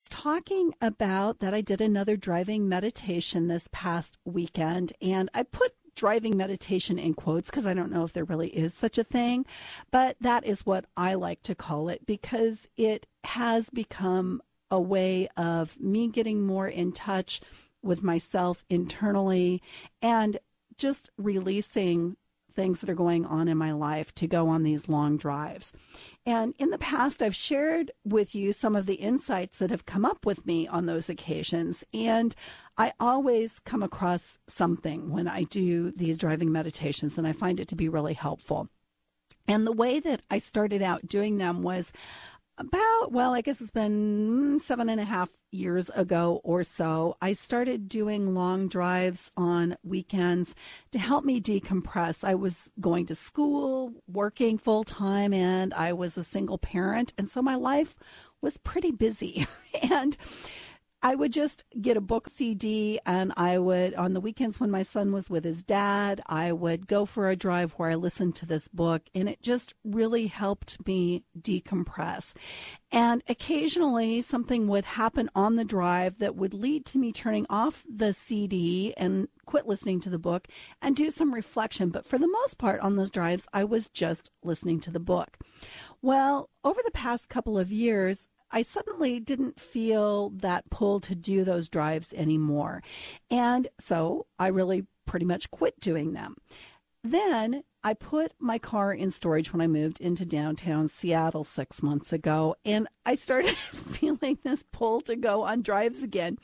talking about that I did another driving meditation this past weekend, and I put driving meditation in quotes because I don't know if there really is such a thing, but that is what I like to call it because it has become a way of me getting more in touch with myself internally and just releasing things that are going on in my life to go on these long drives. And in the past, I've shared with you some of the insights that have come up with me on those occasions. And I always come across something when I do these driving meditations, and I find it to be really helpful. And the way that I started out doing them was I guess it's been 7.5 years ago or so. I started doing long drives on weekends to help me decompress. I was going to school, working full time, and I was a single parent. And so my life was pretty busy. And I would just get a book CD, and I would, on the weekends when my son was with his dad, I would go for a drive where I listened to this book, and it just really helped me decompress. And occasionally something would happen on the drive that would lead to me turning off the CD and quit listening to the book and do some reflection. But for the most part on those drives, I was just listening to the book. Well, over the past couple of years, I suddenly didn't feel that pull to do those drives anymore. And so I really pretty much quit doing them. Then I put my car in storage when I moved into downtown Seattle 6 months ago, and I started feeling this pull to go on drives again.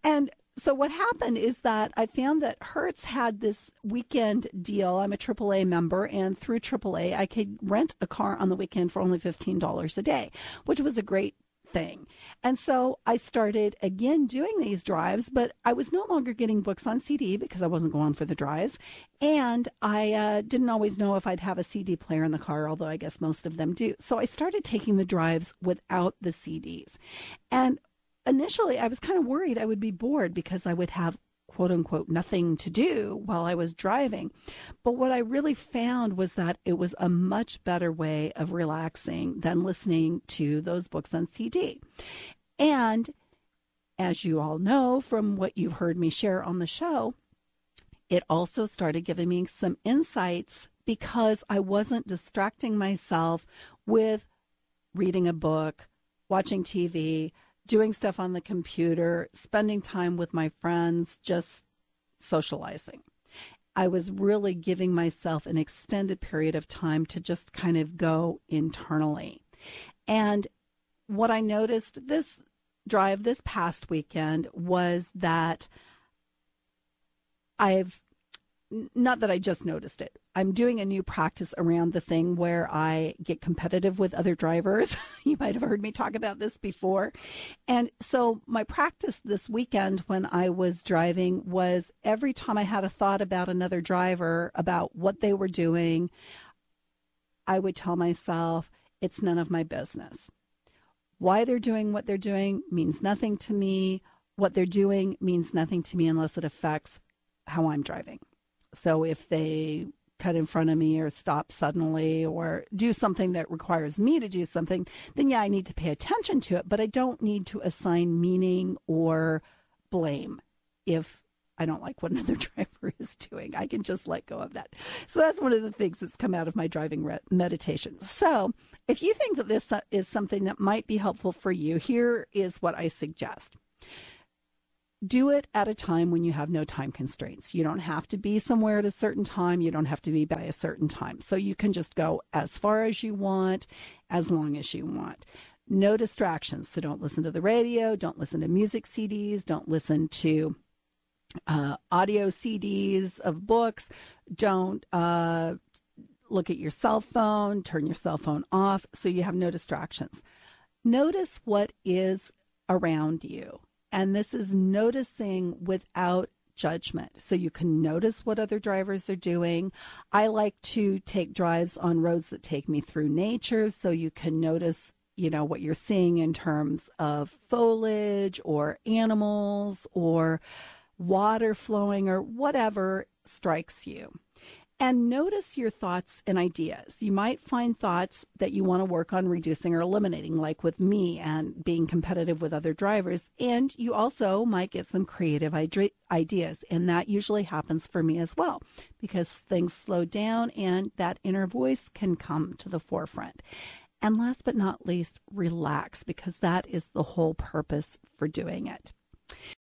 And so what happened is that I found that Hertz had this weekend deal. I'm a AAA member, and through AAA, I could rent a car on the weekend for only $15 a day, which was a great thing. And so I started again doing these drives, but I was no longer getting books on CD because I wasn't going for the drives. And I didn't always know if I'd have a CD player in the car, although I guess most of them do. So I started taking the drives without the CDs. And initially I was kind of worried I would be bored because I would have quote unquote nothing to do while I was driving. But what I really found was that it was a much better way of relaxing than listening to those books on CD. And as you all know from what you've heard me share on the show, it also started giving me some insights because I wasn't distracting myself with reading a book, watching TV, doing stuff on the computer, spending time with my friends, just socializing. I was really giving myself an extended period of time to just kind of go internally. And what I noticed this drive this past weekend was that not that I just noticed it. I'm doing a new practice around the thing where I get competitive with other drivers. You might have heard me talk about this before. And so my practice this weekend when I was driving was every time I had a thought about another driver, about what they were doing, I would tell myself, it's none of my business. Why they're doing what they're doing means nothing to me. What they're doing means nothing to me unless it affects how I'm driving. So if they cut in front of me or stop suddenly or do something that requires me to do something, then yeah, I need to pay attention to it, but I don't need to assign meaning or blame if I don't like what another driver is doing. I can just let go of that. So that's one of the things that's come out of my driving meditation. So if you think that this is something that might be helpful for you, here is what I suggest. Do it at a time when you have no time constraints. You don't have to be somewhere at a certain time. You don't have to be by a certain time. So you can just go as far as you want, as long as you want. No distractions. So don't listen to the radio. Don't listen to music CDs. Don't listen to audio CDs of books. Don't look at your cell phone. Turn your cell phone off so you have no distractions. Notice what is around you. And this is noticing without judgment. So you can notice what other drivers are doing. I like to take drives on roads that take me through nature. So you can notice, what you're seeing in terms of foliage or animals or water flowing or whatever strikes you. And notice your thoughts and ideas. You might find thoughts that you want to work on reducing or eliminating, like with me and being competitive with other drivers. And you also might get some creative ideas. And that usually happens for me as well, because things slow down and that inner voice can come to the forefront. And last but not least, relax, because that is the whole purpose for doing it.